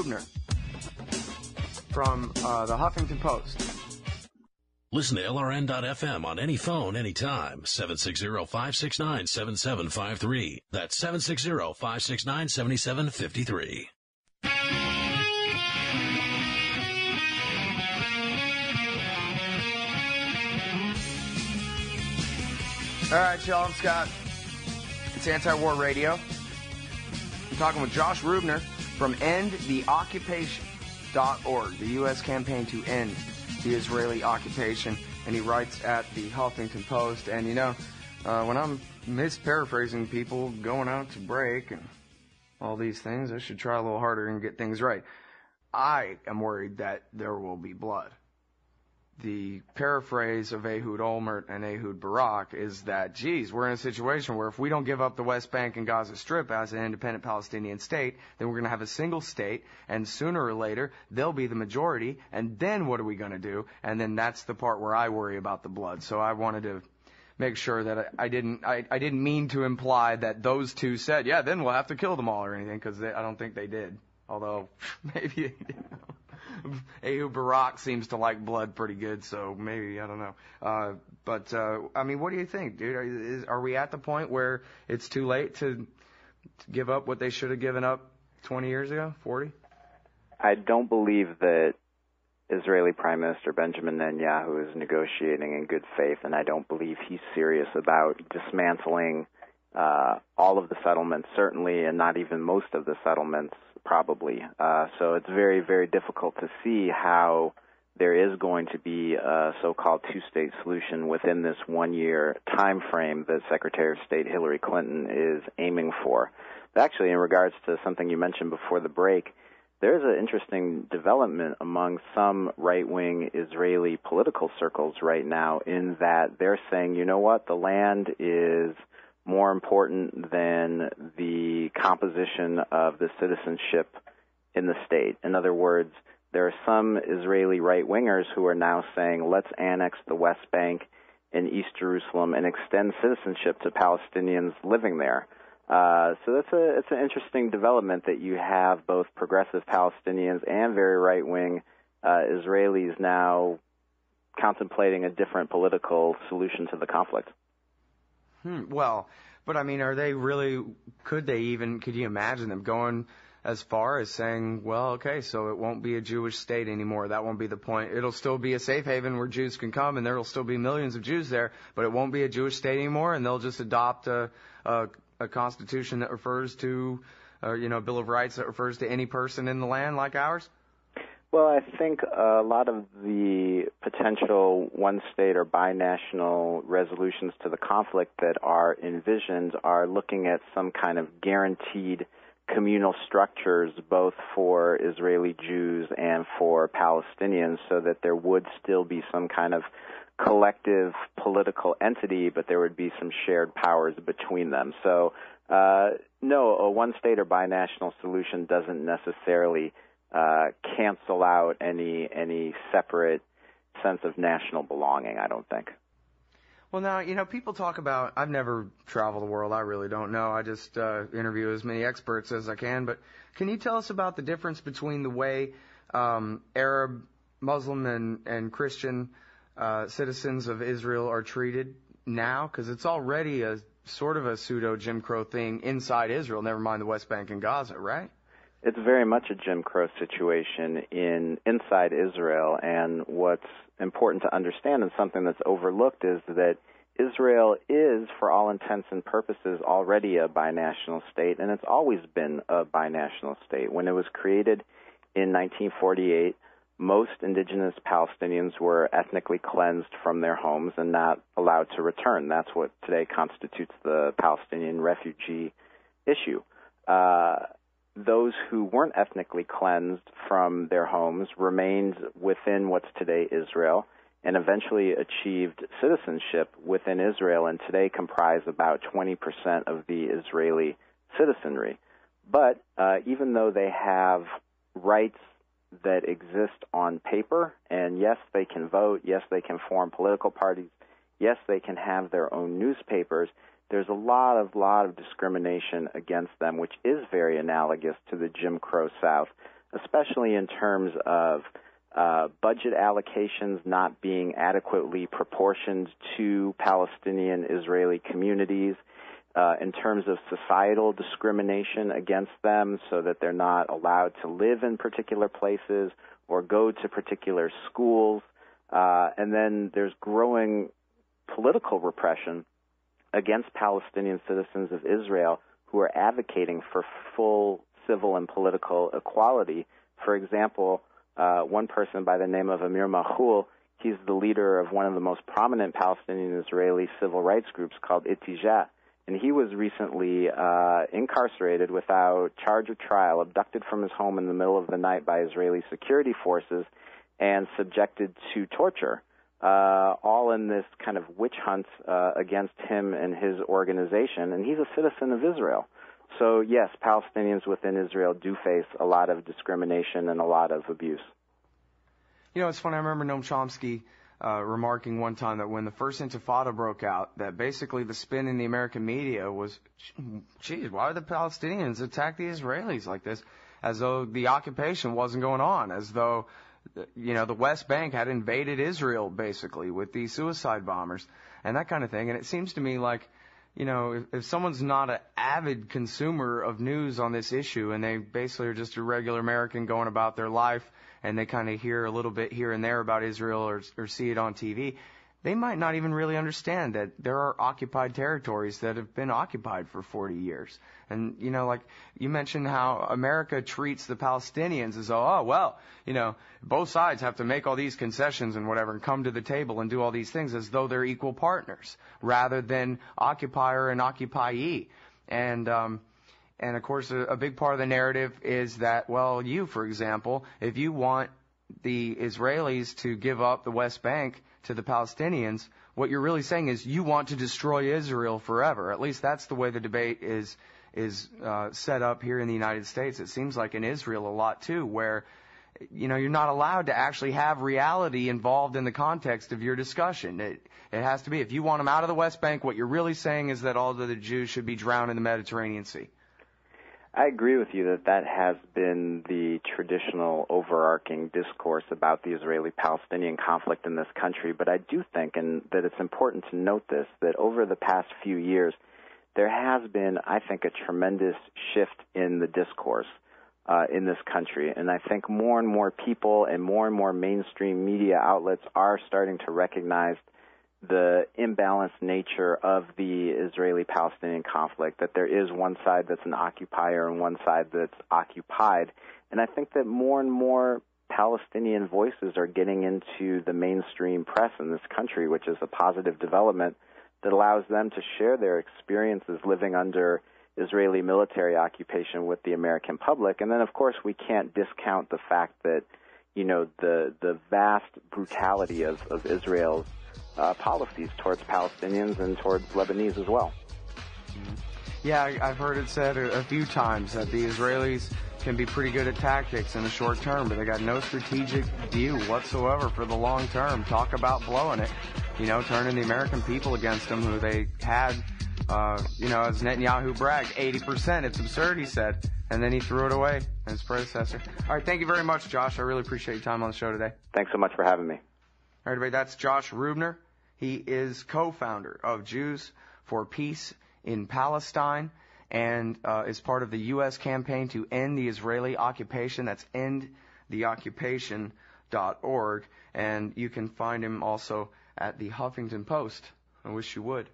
Ruebner from the Huffington Post. Listen to LRN.FM on any phone, anytime. 760-569-7753. That's 760-569-7753. All right, y'all, I'm Scott. It's Antiwar Radio. I'm talking with Josh Ruebner from EndTheOccupation.org, the U.S. campaign to end the Israeli occupation, and he writes at the Huffington Post. And, you know, when I'm misparaphrasing people going out to break and all these things, I should try a little harder and get things right. I am worried that there will be blood. The paraphrase of Ehud Olmert and Ehud Barak is that, geez, we're in a situation where if we don't give up the West Bank and Gaza Strip as an independent Palestinian state, then we're going to have a single state, and sooner or later, they'll be the majority, and then what are we going to do? And then that's the part where I worry about the blood. So I wanted to make sure that I didn't mean to imply that those two said, yeah, then we'll have to kill them all or anything, because I don't think they did. Although, maybe they did. Ehud Barak seems to like blood pretty good, so maybe, I don't know. But I mean, what do you think, dude? Are we at the point where it's too late to give up what they should have given up 20 years ago, 40? I don't believe that Israeli Prime Minister Benjamin Netanyahu is negotiating in good faith, and I don't believe he's serious about dismantling all of the settlements, certainly, and not even most of the settlements, probably. So it's very, very difficult to see how there is going to be a so-called two-state solution within this one-year time frame that Secretary of State Hillary Clinton is aiming for. But actually, in regards to something you mentioned before the break, there's an interesting development among some right-wing Israeli political circles right now in that they're saying, you know what, the land is more important than the composition of the citizenship in the state. In other words, there are some Israeli right-wingers who are now saying, let's annex the West Bank and East Jerusalem and extend citizenship to Palestinians living there. So it's an interesting development that you have both progressive Palestinians and very right-wing Israelis now contemplating a different political solution to the conflict. Well, but I mean, are they really, could you imagine them going as far as saying, well, okay, so it won't be a Jewish state anymore. That won't be the point. It'll still be a safe haven where Jews can come, and there will still be millions of Jews there, but it won't be a Jewish state anymore, and they'll just adopt a constitution that refers to, a Bill of Rights that refers to any person in the land like ours? Well, I think a lot of the potential one-state or binational resolutions to the conflict that are envisioned are looking at some kind of guaranteed communal structures both for Israeli Jews and for Palestinians so that there would still be some kind of collective political entity, but there would be some shared powers between them. So, no, a one-state or binational solution doesn't necessarily cancel out any separate sense of national belonging, I don't think. Well, now, people talk about, I've never traveled the world, I really don't know, I just interview as many experts as I can, but can you tell us about the difference between the way Arab, Muslim, and Christian citizens of Israel are treated now? Because it's already a sort of a pseudo-Jim Crow thing inside Israel, never mind the West Bank and Gaza, right? It's very much a Jim Crow situation inside Israel, and what's important to understand and something that's overlooked is that Israel is, for all intents and purposes, already a binational state, and it's always been a binational state. When it was created in 1948, most indigenous Palestinians were ethnically cleansed from their homes and not allowed to return. That's what today constitutes the Palestinian refugee issue. Those who weren't ethnically cleansed from their homes remained within what's today Israel and eventually achieved citizenship within Israel and today comprise about 20% of the Israeli citizenry. But even though they have rights that exist on paper, and yes, they can vote, yes, they can form political parties, yes, they can have their own newspapers, there's a lot of discrimination against them, which is very analogous to the Jim Crow South. especially in terms of budget allocations not being adequately proportioned to Palestinian-Israeli communities, in terms of societal discrimination against them so that they're not allowed to live in particular places or go to particular schools. And then there's growing political repression against Palestinian citizens of Israel who are advocating for full civil and political equality. For example, one person by the name of Amir Mahfouz, he's the leader of one of the most prominent Palestinian-Israeli civil rights groups called Itijah, and he was recently incarcerated without charge or trial, abducted from his home in the middle of the night by Israeli security forces, and subjected to torture, all in this kind of witch hunt against him and his organization, and he's a citizen of Israel. So, yes, Palestinians within Israel do face a lot of discrimination and a lot of abuse. You know, it's funny, I remember Noam Chomsky remarking one time that when the first Intifada broke out, that basically the spin in the American media was, geez, why would the Palestinians attack the Israelis like this? As though the occupation wasn't going on, as though, you know, the West Bank had invaded Israel, basically, with these suicide bombers and that kind of thing. And it seems to me like, you know, if someone's not an avid consumer of news on this issue and they basically are just a regular American going about their life and they kind of hear a little bit here and there about Israel or see it on TV, they might not even really understand that there are occupied territories that have been occupied for 40 years. And, you know, like you mentioned how America treats the Palestinians as, oh, well, you know, both sides have to make all these concessions and whatever and come to the table and do all these things as though they're equal partners rather than occupier and occupiee. And of course, a big part of the narrative is that, well, you, for example, if you want the Israelis to give up the West Bank to the Palestinians, what you're really saying is you want to destroy Israel forever. At least that's the way the debate is set up here in the United States. It seems like in Israel a lot too, where, you know, you're not allowed to actually have reality involved in the context of your discussion. It has to be, if you want them out of the West Bank, what you're really saying is that all of the Jews should be drowned in the Mediterranean Sea. I agree with you that has been the traditional overarching discourse about the Israeli-Palestinian conflict in this country, but I do think, and that it's important to note this, that over the past few years, there has been, I think, a tremendous shift in the discourse in this country, and I think more and more people and more mainstream media outlets are starting to recognize the imbalanced nature of the Israeli-Palestinian conflict, that there is one side that's an occupier and one side that's occupied. And I think that more and more Palestinian voices are getting into the mainstream press in this country, which is a positive development that allows them to share their experiences living under Israeli military occupation with the American public. And then, of course, we can't discount the fact that, you know, the vast brutality of Israel's policies towards Palestinians and towards Lebanese as well. Yeah, I've heard it said a few times that the Israelis can be pretty good at tactics in the short term, but they got no strategic view whatsoever for the long term. Talk about blowing it, you know, turning the American people against them, who they had, you know, as Netanyahu bragged, 80%. It's absurd, he said, and then he threw it away, his predecessor. All right, thank you very much, Josh. I really appreciate your time on the show today. Thanks so much for having me. All right, everybody, that's Josh Ruebner. He is co-founder of Jews for Peace in Palestine and is part of the U.S. campaign to end the Israeli occupation. That's endtheoccupation.org. And you can find him also at the Huffington Post. I wish you would.